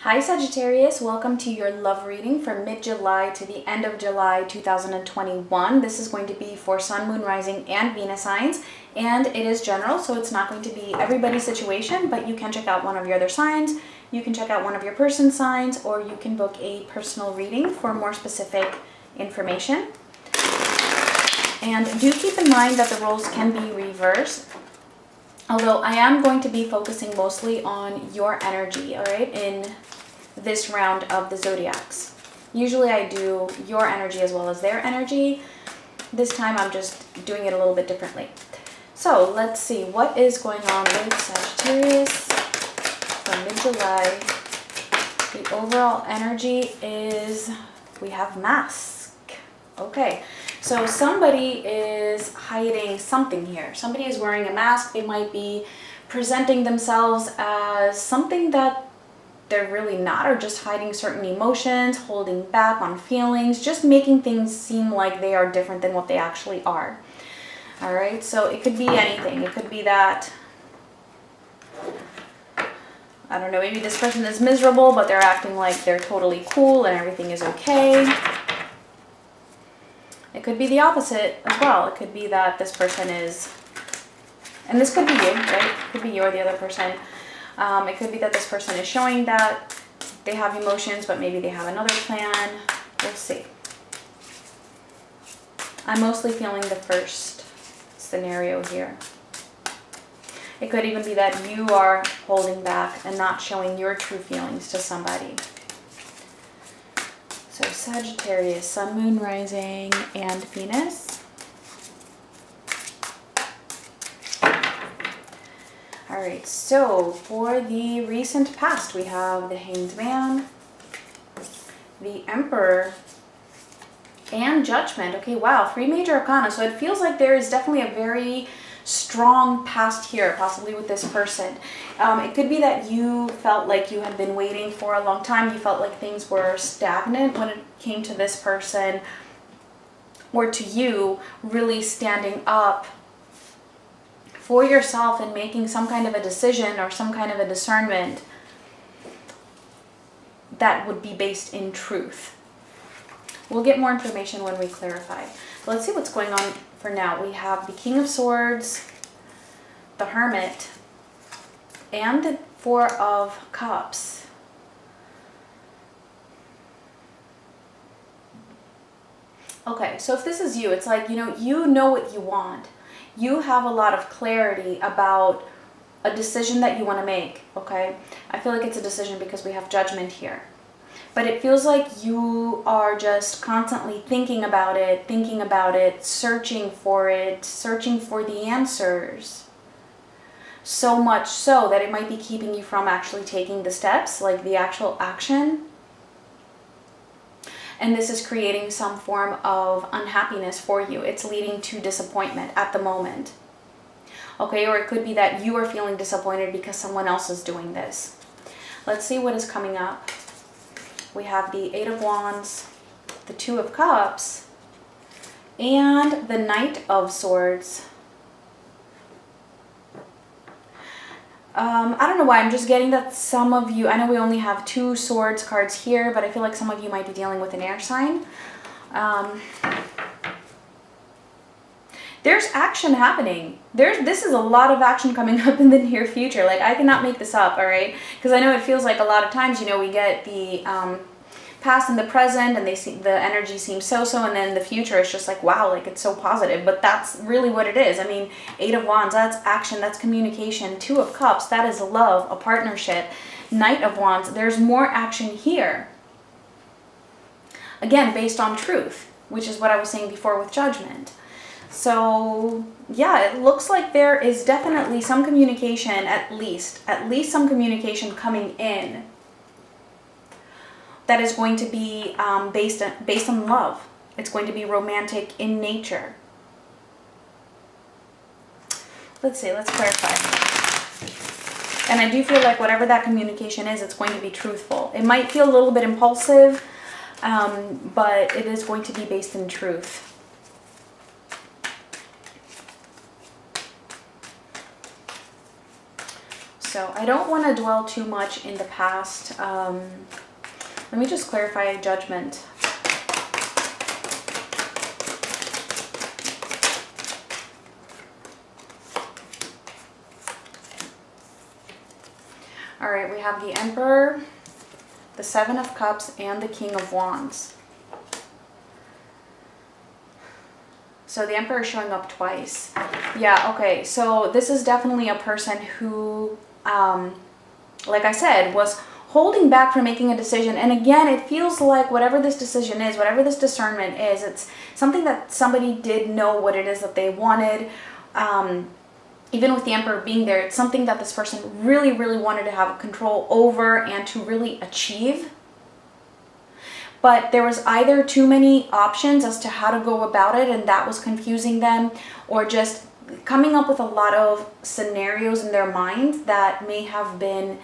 Hi Sagittarius, welcome to your love reading from mid-July to the end of July 2021. This is going to be for Sun, Moon, Rising, and Venus signs, and it is general, so it's not going to be everybody's situation, but you can check out one of your other signs, you can check out one of your person's signs, or you can book a personal reading for more specific information. And do keep in mind that the roles can be reversed. Although I am going to be focusing mostly on your energy, all right, in this round of the zodiacs. Usually I do your energy as well as their energy. This time I'm just doing it a little bit differently. So let's see what is going on with Sagittarius from mid-July. The overall energy is, we have mask. Okay. So somebody is hiding something here. Somebody is wearing a mask. They might be presenting themselves as something that they're really not, or just hiding certain emotions, holding back on feelings, just making things seem like they are different than what they actually are. All right, so it could be anything. It could be that, I don't know, maybe this person is miserable, but they're acting like they're totally cool and everything is okay. It could be the opposite as well. It could be that this person is, and this could be you, right? It could be you or the other person. It could be that this person is showing that they have emotions, but maybe they have another plan. We'll see. I'm mostly feeling the first scenario here. It could even be that you are holding back and not showing your true feelings to somebody. So Sagittarius, Sun, Moon, Rising, and Venus. All right, so for the recent past, we have the Hanged Man, the Emperor, and Judgment. Okay, wow, 3 major arcana. So it feels like there is definitely a very strong past here, possibly with this person. It could be that you felt like you had been waiting for a long time. You felt like things were stagnant when it came to this person, or to you really standing up for yourself and making some kind of a decision or some kind of a discernment that would be based in truth. We'll get more information when we clarify. Let's see what's going on for now. We have the King of Swords, the Hermit, and the Four of Cups. Okay, so if this is you, it's like, you know what you want. You have a lot of clarity about a decision that you want to make, okay? I feel like it's a decision because we have Judgment here. But it feels like you are just constantly thinking about it, searching for the answers. So much so that it might be keeping you from actually taking the steps, like the actual action. And this is creating some form of unhappiness for you. It's leading to disappointment at the moment. Okay, or it could be that you are feeling disappointed because someone else is doing this. Let's see what is coming up. We have the 8 of Wands, the 2 of Cups, and the Knight of Swords. I don't know why, I'm just getting that some of you, I know we only have 2 Swords cards here, but I feel like some of you might be dealing with an air sign. There's action happening. This is a lot of action coming up in the near future. Like, I cannot make this up, all right? Because I know it feels like a lot of times, we get the past and the present, and the energy seems so-so, and then the future is just like, wow, like it's so positive. But that's really what it is. I mean, 8 of Wands, that's action, that's communication. 2 of Cups, that is love, a partnership. Knight of Wands, there's more action here. Again, based on truth, which is what I was saying before with Judgment. So yeah, it looks like there is definitely some communication, at least some communication coming in that is going to be based on love. It's going to be romantic in nature. Let's see, let's clarify. And I do feel like whatever that communication is, it's going to be truthful. It might feel a little bit impulsive, but it is going to be based in truth. So I don't want to dwell too much in the past. Let me just clarify judgment. All right, we have the Emperor, the Seven of Cups, and the King of Wands. So the Emperor is showing up twice. Yeah, okay, so this is definitely a person who, like I said, was holding back from making a decision. And again, it feels like whatever this decision is, whatever this discernment is, it's something that somebody did know what it is that they wanted. Even with the Emperor being there, it's something that this person really, really wanted to have control over and to really achieve. But there was either too many options as to how to go about it, and that was confusing them, or just coming up with a lot of scenarios in their mind that may have been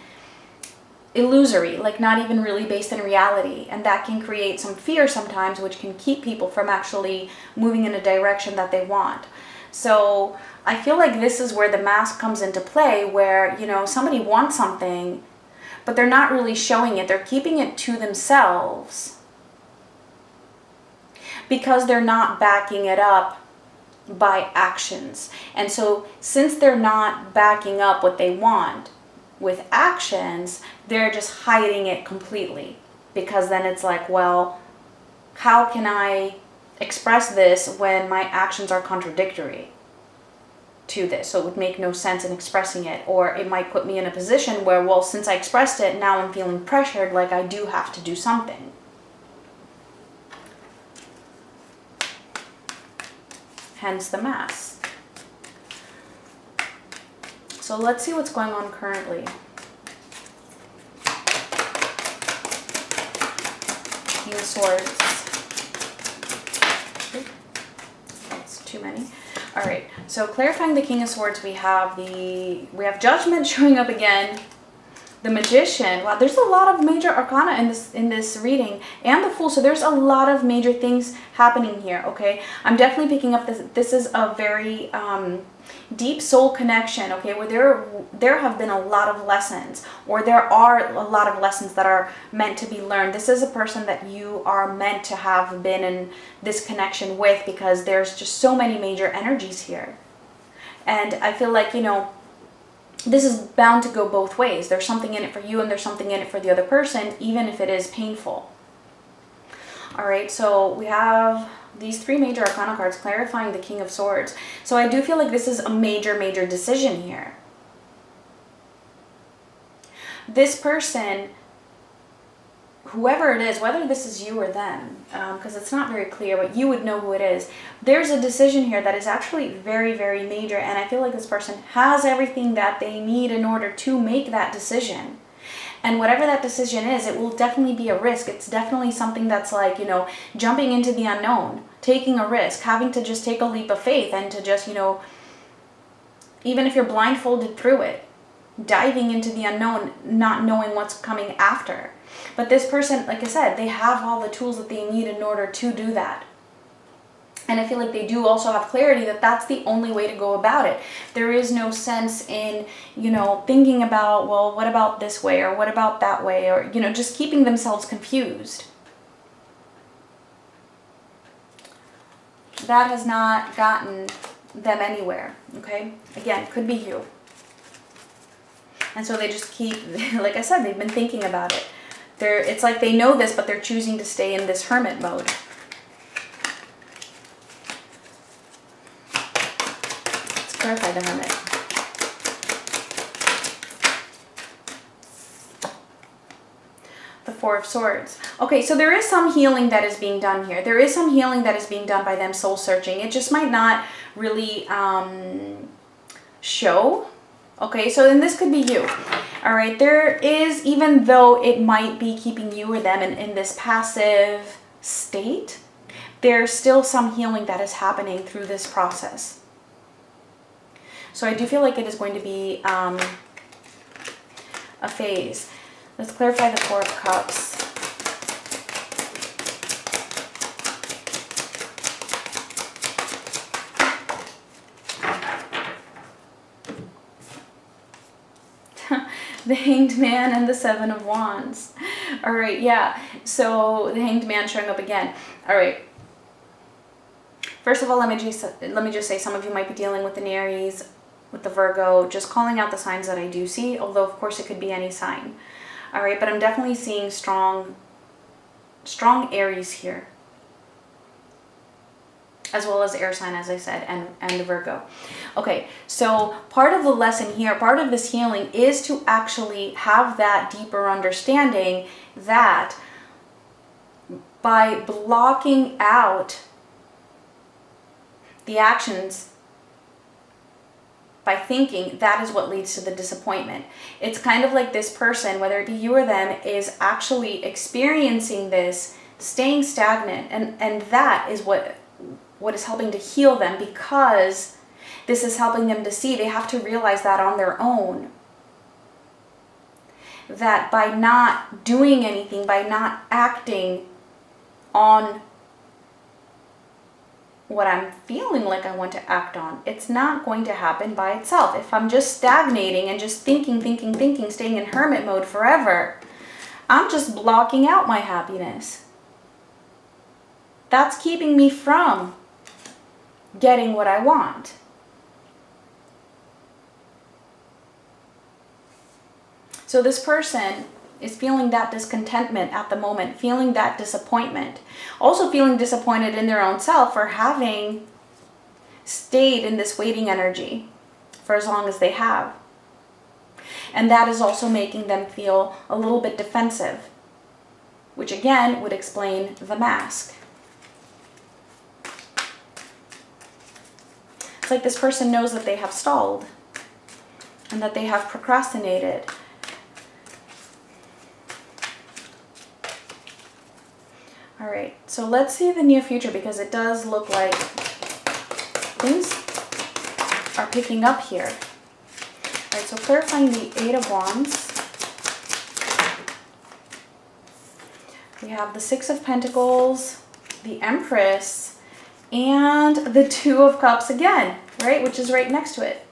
illusory, like not even really based in reality. And that can create some fear sometimes, which can keep people from actually moving in a direction that they want. So I feel like this is where the mask comes into play, where, you know, somebody wants something, but they're not really showing it. They're keeping it to themselves because they're not backing it up by actions. And so since they're not backing up what they want with actions, they're just hiding it completely. Because then it's like, well, how can I express this when my actions are contradictory to this? So it would make no sense in expressing it. Or it might put me in a position where, well, since I expressed it, now I'm feeling pressured, like I do have to do something. Hence the mask. So let's see what's going on currently. King of Swords. That's too many. All right. So clarifying the King of Swords, we have Judgment showing up again. The Magician. Wow, there's a lot of major arcana in this reading, and the Fool. So there's a lot of major things happening here. Okay, I'm definitely picking up this. This is a very deep soul connection. Okay, where there have been a lot of lessons, or there are a lot of lessons that are meant to be learned. This is a person that you are meant to have been in this connection with, because there's just so many major energies here, and I feel like, you know, this is bound to go both ways. There's something in it for you and there's something in it for the other person, even if it is painful. All right, so we have these three major arcana cards clarifying the King of Swords. So I do feel like this is a major, major decision here. This person, whoever it is, whether this is you or them, because it's not very clear, but you would know who it is. There's a decision here that is actually very, very major, and I feel like this person has everything that they need in order to make that decision. And whatever that decision is, it will definitely be a risk. It's definitely something that's like, you know, jumping into the unknown, taking a risk, having to just take a leap of faith and to just, you know, even if you're blindfolded through it, diving into the unknown, not knowing what's coming after. But this person, like I said, they have all the tools that they need in order to do that. And I feel like they do also have clarity that that's the only way to go about it. There is no sense in, you know, thinking about, well, what about this way, or what about that way, or, you know, just keeping themselves confused. That has not gotten them anywhere, okay? Again, could be you. And so they just keep, like I said, they've been thinking about it. It's like they know this, but they're choosing to stay in this hermit mode. Let's clarify the Hermit. The Four of Swords. Okay, so there is some healing that is being done here. There is some healing that is being done by them soul searching. It just might not really show. Okay, so then this could be you. All right, there is, even though it might be keeping you or them in this passive state, there's still some healing that is happening through this process. So I do feel like it is going to be a phase. Let's clarify the Four of Cups. The Hanged Man and the Seven of Wands. All right, yeah. So the Hanged Man showing up again. All right. First of all, let me just say some of you might be dealing with an Aries, with the Virgo, just calling out the signs that I do see, although of course it could be any sign. All right, but I'm definitely seeing strong Aries here, as well as air sign, as I said, and the Virgo. Okay, so part of the lesson here, part of this healing is to actually have that deeper understanding that by blocking out the actions, by thinking, that is what leads to the disappointment. It's kind of like this person, whether it be you or them, is actually experiencing this, staying stagnant, and that is what is helping to heal them, because this is helping them to see they have to realize that on their own. That by not doing anything, by not acting on what I'm feeling like I want to act on, it's not going to happen by itself. If I'm just stagnating and just thinking, staying in hermit mode forever, I'm just blocking out my happiness. That's keeping me from getting what I want. So this person is feeling that discontentment at the moment, feeling that disappointment. Also feeling disappointed in their own self for having stayed in this waiting energy for as long as they have. And that is also making them feel a little bit defensive, which again would explain the mask. It's like this person knows that they have stalled and that they have procrastinated. All right, so let's see the near future, because it does look like things are picking up here. All right, so clarifying the Eight of Wands. We have the Six of Pentacles, the Empress, and the Two of Cups again, right, which is right next to it.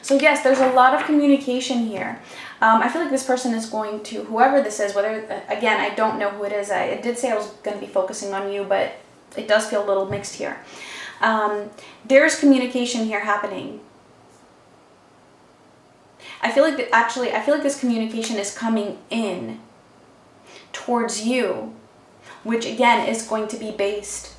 So yes, there's a lot of communication here. I feel like this person is going to, whoever this is, whether, again, I don't know who it is. I did say I was going to be focusing on you, but it does feel a little mixed here. There's communication here happening. I feel like this communication is coming in towards you, which again is going to be based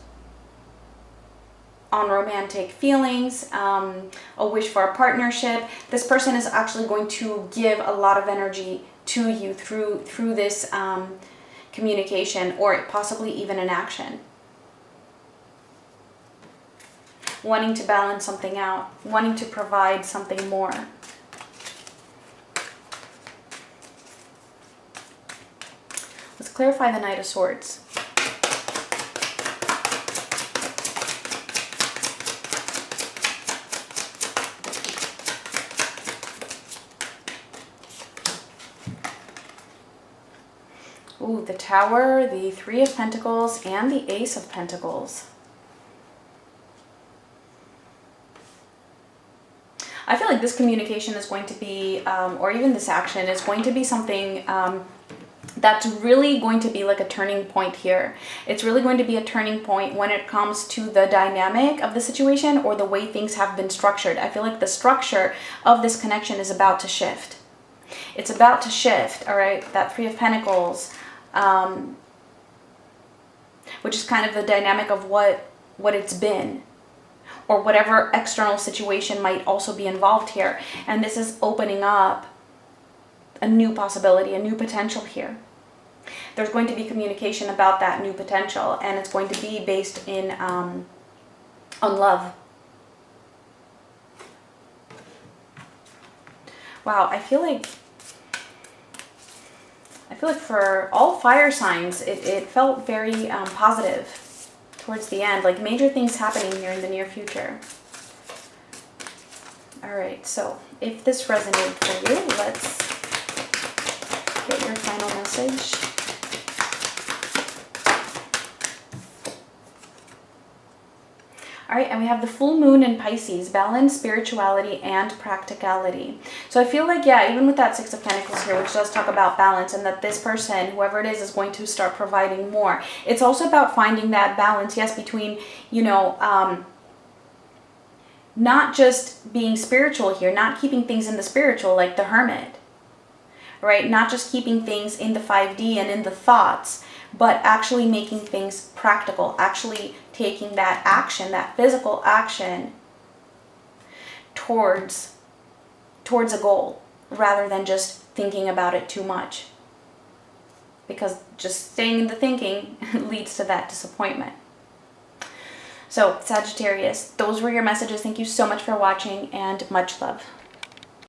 on romantic feelings, a wish for a partnership. This person is actually going to give a lot of energy to you through this communication, or possibly even an action. Wanting to balance something out, wanting to provide something more. Let's clarify the Knight of Swords. Ooh, the Tower, the Three of Pentacles, and the Ace of Pentacles. I feel like this communication is going to be, or even this action is going to be something that's really going to be like a turning point here. It's really going to be a turning point when it comes to the dynamic of the situation or the way things have been structured. I feel like the structure of this connection is about to shift. It's about to shift, all right? That Three of Pentacles, which is kind of the dynamic of what it's been, or whatever external situation might also be involved here. And this is opening up a new possibility, a new potential here. There's going to be communication about that new potential, and it's going to be based in on love. Wow, I feel like for all fire signs, it felt very positive towards the end, like major things happening here in the near future. All right, so if this resonated for you, let's get your final message. All right, and we have the full moon in Pisces, balance, spirituality, and practicality. So I feel like, yeah, even with that Six of Pentacles here, which does talk about balance, and that this person, whoever it is going to start providing more. It's also about finding that balance, yes, between, you know, not just being spiritual here, not keeping things in the spiritual like the Hermit, right? Not just keeping things in the 5D and in the thoughts, but actually making things practical, actually taking that action, that physical action towards a goal, rather than just thinking about it too much. Because just staying in the thinking leads to that disappointment. So, Sagittarius, those were your messages. Thank you so much for watching, and much love.